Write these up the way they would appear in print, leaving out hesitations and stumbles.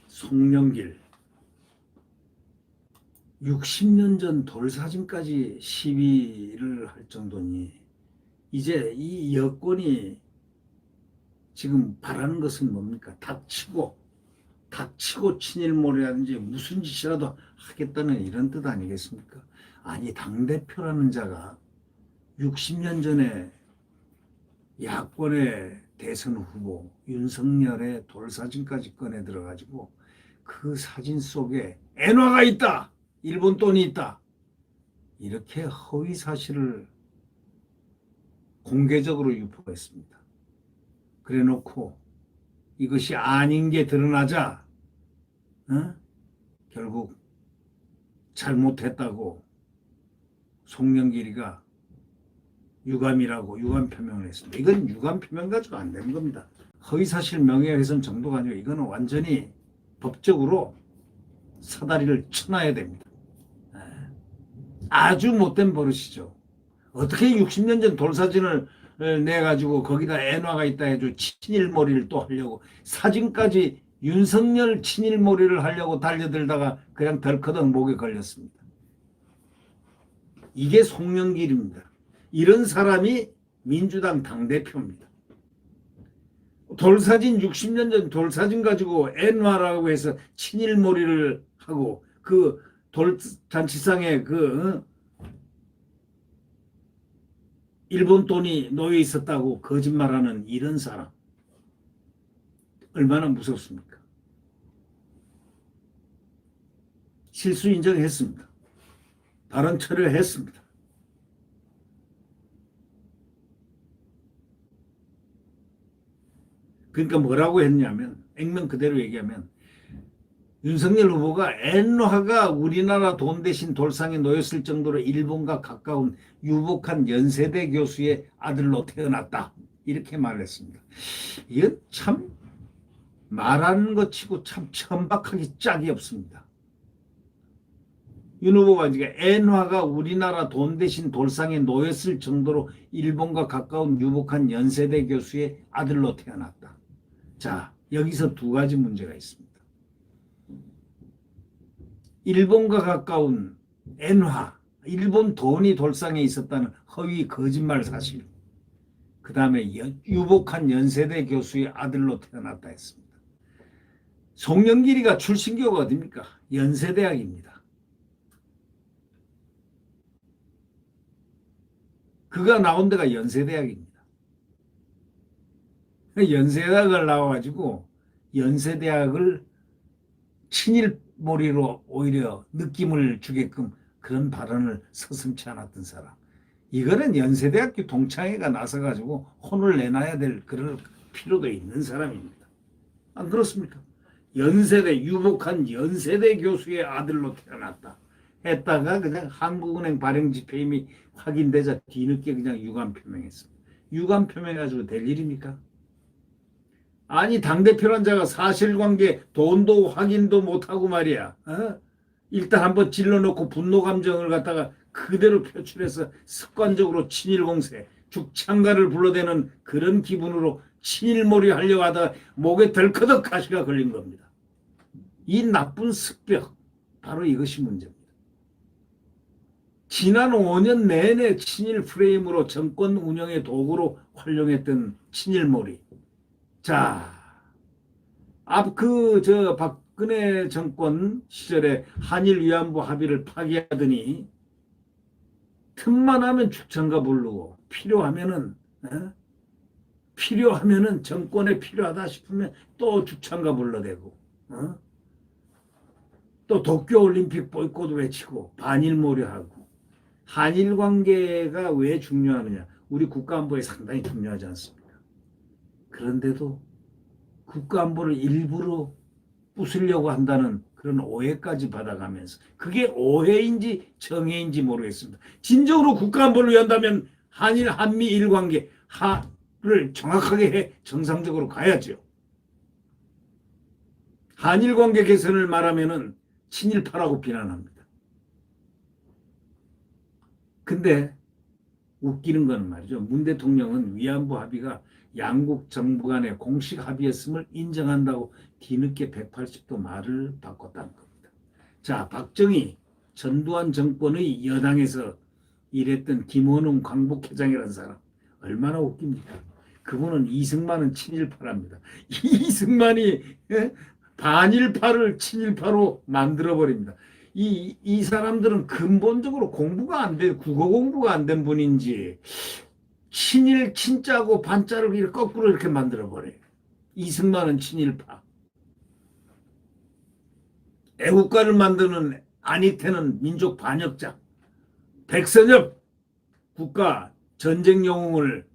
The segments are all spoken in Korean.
송영길 60년 전 돌사진까지 시비를 할 정도니 이제 이 여권이 지금 바라는 것은 뭡니까? 닥치고 친일몰이라든지 무슨 짓이라도 하겠다는 이런 뜻 아니겠습니까? 아니, 당대표라는 자가 60년 전에 야권의 대선 후보 윤석열의 돌사진까지 꺼내 들어가지고 그 사진 속에 엔화가 있다, 일본 돈이 있다, 이렇게 허위 사실을 공개적으로 유포했습니다. 그래 놓고 이것이 아닌 게 드러나자 결국 잘못했다고 송영길이가 유감이라고 유감 표명을 했습니다. 이건 유감 표명 가지고 안 되는 겁니다. 허위사실 명예훼손 정도가 아니고 이거는 완전히 법적으로 사다리를 쳐놔야 됩니다. 아주 못된 버릇이죠. 어떻게 60년 전 돌사진을 내가지고 거기다 엔화가 있다 해도 친일몰이를 또 하려고, 사진까지 윤석열 친일몰이를 하려고 달려들다가 그냥 덜커덕 목에 걸렸습니다. 이게 송영길입니다. 이런 사람이 민주당 당대표입니다. 돌사진 60년 전 돌사진 가지고 엔화라고 해서 친일몰이를 하고 그 돌잔치상에 그 일본 돈이 놓여 있었다고 거짓말하는 이런 사람 얼마나 무섭습니까? 실수 인정했습니다. 발언 철회했습니다. 그러니까 뭐라고 했냐면, 액면 그대로 얘기하면 윤석열 후보가 엔화가 우리나라 돈 대신 돌상에 놓였을 정도로 일본과 가까운 유복한 연세대 교수의 아들로 태어났다, 이렇게 말했습니다. 이건 참 말하는 것 치고 참 천박하기 짝이 없습니다. 윤 후보가 이제 엔화가 우리나라 돈 대신 돌상에 놓였을 정도로 일본과 가까운 유복한 연세대 교수의 아들로 태어났다. 자, 여기서 두 가지 문제가 있습니다. 일본과 가까운 엔화, 일본 돈이 돌상에 있었다는 허위 거짓말 사실, 그 다음에 유복한 연세대 교수의 아들로 태어났다 했습니다. 송영길이가 출신교가 어디입니까? 연세대학입니다. 그가 나온 데가 연세대학입니다. 연세대학을 나와가지고 연세대학을 친일몰이로 오히려 느낌을 주게끔 그런 발언을 서슴지 않았던 사람, 이거는 연세대학교 동창회가 나서가지고 혼을 내놔야 될 그런 필요도 있는 사람입니다. 안 그렇습니까? 연세대, 유복한 연세대 교수의 아들로 태어났다 했다가 그냥 한국은행 발행지표 이미 확인되자 뒤늦게 그냥 유감 표명했습니다. 유감 표명해가지고 될 일입니까? 아니, 당대표란 자가 사실관계 돈도 확인도 못하고 말이야. 일단 한번 질러놓고 분노 감정을 갖다가 그대로 표출해서 습관적으로 친일공세, 죽창가를 불러대는 그런 기분으로 친일몰이 하려고 하다가 목에 덜커덕 가시가 걸린 겁니다. 이 나쁜 습격, 바로 이것이 문제입니다. 지난 5년 내내 친일 프레임으로 정권 운영의 도구로 활용했던 친일몰이. 자, 박근혜 정권 시절에 한일 위안부 합의를 파기하더니 틈만 하면 죽창가 부르고 필요하면은 정권에 필요하다 싶으면 또 죽창가 불러대고 또 도쿄올림픽 보이콧 외치고 반일몰이하고. 한일 관계가 왜 중요하느냐? 우리 국가안보에 상당히 중요하지 않습니까? 그런데도 국가안보를 일부러 부수려고 한다는 그런 오해까지 받아가면서, 그게 오해인지 정해인지 모르겠습니다. 진정으로 국가안보를 위한다면 한미 일관계 를 정확하게 해 정상적으로 가야죠. 한일 관계 개선을 말하면은 친일파라고 비난합니다. 근데 웃기는 거는 말이죠. 문 대통령은 위안부 합의가 양국 정부 간의 공식 합의였음을 인정한다고 뒤늦게 180도 말을 바꿨다는 겁니다. 자, 박정희 전두환 정권의 여당에서 일했던 김원웅 광복회장이라는 사람 얼마나 웃깁니까? 그분은 이승만은 친일파랍니다. 이승만이 반일파를 친일파로 만들어버립니다. 이 사람들은 근본적으로 공부가 안 돼, 국어 공부가 안 된 분인지, 친일, 친자고 반자를 이렇게 거꾸로 이렇게 만들어버려요. 이승만은 친일파. 애국가를 만드는 안희태는 민족 반역자. 백선엽 국가 전쟁 영웅을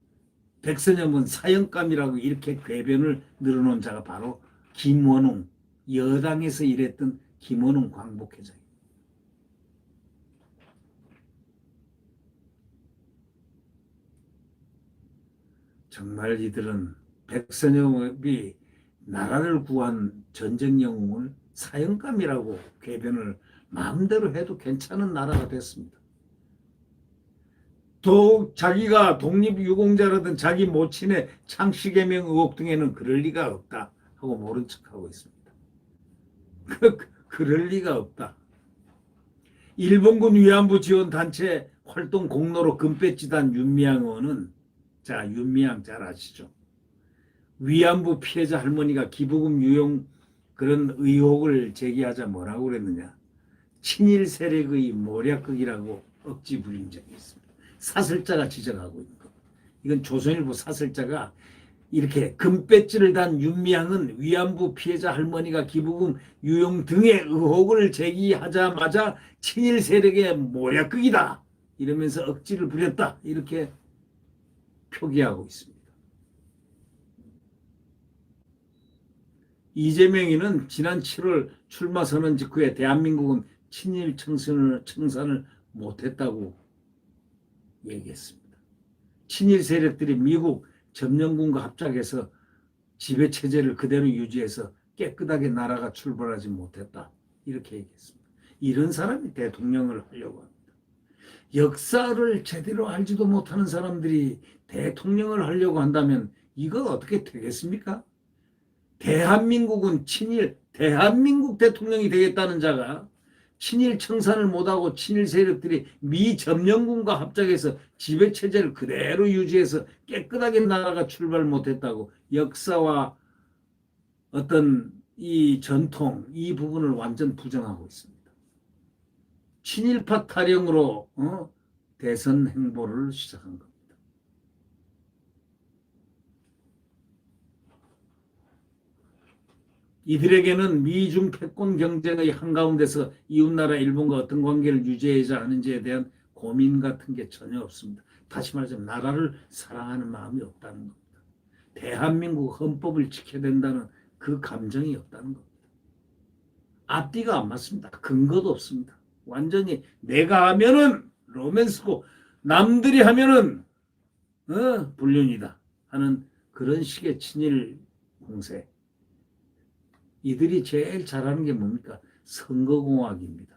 백선엽은 사형감이라고 이렇게 궤변을 늘어놓은 자가 바로 김원웅, 여당에서 일했던 김원웅 광복회장입니다. 정말 이들은 백선엽이 나라를 구한 전쟁 영웅을 사형감이라고 궤변을 마음대로 해도 괜찮은 나라가 됐습니다. 또 자기가 독립유공자라던 자기 모친의 창씨개명 의혹 등에는 그럴 리가 없다 하고 모른 척하고 있습니다. 그럴 리가 없다. 일본군 위안부 지원 단체 활동 공로로 금배지 단 윤미향 의원은, 자, 윤미향 잘 아시죠? 위안부 피해자 할머니가 기부금 유용 그런 의혹을 제기하자 뭐라고 그랬느냐? 친일 세력의 모략극이라고 억지 부린 적이 있습니다. 사설자가 지적하고 있는 것. 이건 조선일보 사설자가 이렇게 금배지를 단 윤미향은 위안부 피해자 할머니가 기부금 유용 등의 의혹을 제기하자마자 친일 세력의 모략극이다 이러면서 억지를 부렸다 이렇게 표기하고 있습니다. 이재명이는 지난 7월 출마 선언 직후에 대한민국은 친일 청산을 못했다고 얘기했습니다. 친일 세력들이 미국 점령군과 합작해서 지배체제를 그대로 유지해서 깨끗하게 나라가 출발하지 못했다. 이렇게 얘기했습니다. 이런 사람이 대통령을 하려고 합니다. 역사를 제대로 알지도 못하는 사람들이 대통령을 하려고 한다면 이거 어떻게 되겠습니까? 대한민국은 대한민국 대통령이 되겠다는 자가 친일 청산을 못하고 친일 세력들이 미 점령군과 합작해서 지배체제를 그대로 유지해서 깨끗하게 나라가 출발 못했다고 역사와 어떤 이 전통, 이 부분을 완전 부정하고 있습니다. 친일파 타령으로 대선 행보를 시작한 겁니다. 이들에게는 미중 패권 경쟁의 한가운데서 이웃나라 일본과 어떤 관계를 유지해야 하는지에 대한 고민 같은 게 전혀 없습니다. 다시 말하자면 나라를 사랑하는 마음이 없다는 겁니다. 대한민국 헌법을 지켜야 된다는 그 감정이 없다는 겁니다. 앞뒤가 안 맞습니다. 근거도 없습니다. 완전히 내가 하면은 로맨스고 남들이 하면은 불륜이다 하는 그런 식의 친일 공세. 이들이 제일 잘하는 게 뭡니까? 선거공학입니다.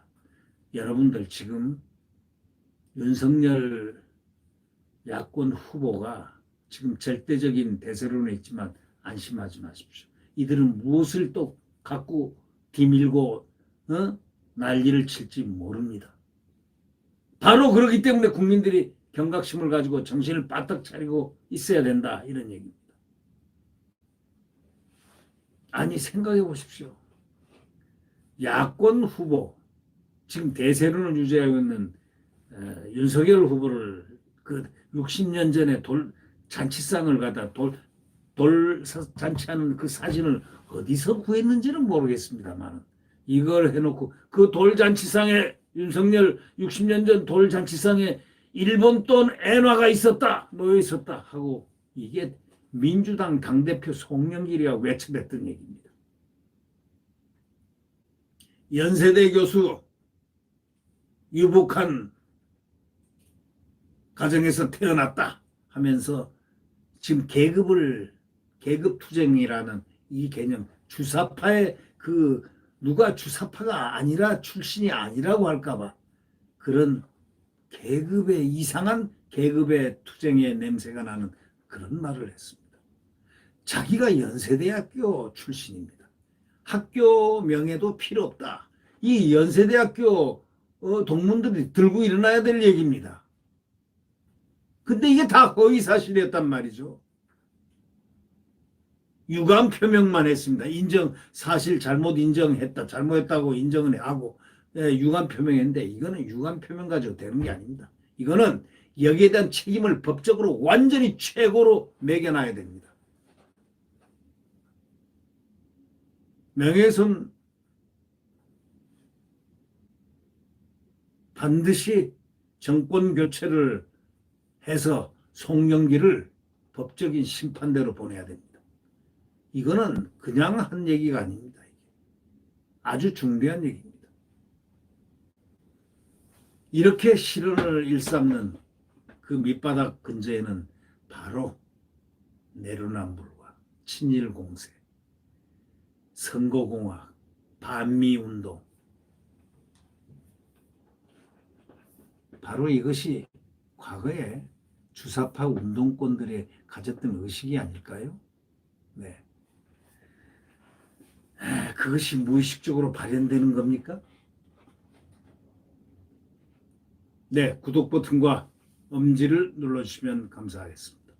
여러분들 지금 윤석열 야권 후보가 지금 절대적인 대세론에 있지만 안심하지 마십시오. 이들은 무엇을 또 갖고 뒤밀고 난리를 칠지 모릅니다. 바로 그렇기 때문에 국민들이 경각심을 가지고 정신을 바짝 차리고 있어야 된다 이런 얘기입니다. 아니 생각해 보십시오. 야권 후보 지금 대세론을 유지하고 있는 윤석열 후보를 그 60년 전에 돌 잔치상을 가다 돌 잔치하는 그 사진을 어디서 구했는지는 모르겠습니다만 이걸 해놓고 그 돌잔치상에 윤석열 60년 전 돌잔치상에 일본 돈 엔화가 있었다 놓여 있었다 하고 이게 민주당 당대표 송영길이가 외쳐댔던 얘기입니다. 연세대 교수 유복한 가정에서 태어났다 하면서 지금 계급투쟁이라는 이 개념, 주사파의 누가 주사파가 아니라 출신이 아니라고 할까봐 그런 계급의 이상한 계급의 투쟁의 냄새가 나는 그런 말을 했습니다. 자기가 연세대학교 출신입니다. 학교 명예도 필요 없다. 이 연세대학교 동문들이 들고 일어나야 될 얘기입니다. 근데 이게 다 허위사실이었단 말이죠. 유감 표명만 했습니다. 사실 잘못 인정했다. 잘못했다고 인정을 하고 유감 표명했는데 이거는 유감 표명 가지고 되는 게 아닙니다. 이거는 여기에 대한 책임을 법적으로 완전히 최고로 매겨놔야 됩니다. 명예훼손 반드시 정권 교체를 해서 송영기를 법적인 심판대로 보내야 됩니다. 이거는 그냥 한 얘기가 아닙니다. 아주 중대한 얘기입니다. 이렇게 실언을 일삼는 그 밑바닥 근저에는 바로 내로남불과 친일공세, 선거공학, 반미운동, 바로 이것이 과거에 주사파 운동권들의 가졌던 의식이 아닐까요? 네. 그것이 무의식적으로 발현되는 겁니까? 네, 구독 버튼과 엄지를 눌러주시면 감사하겠습니다.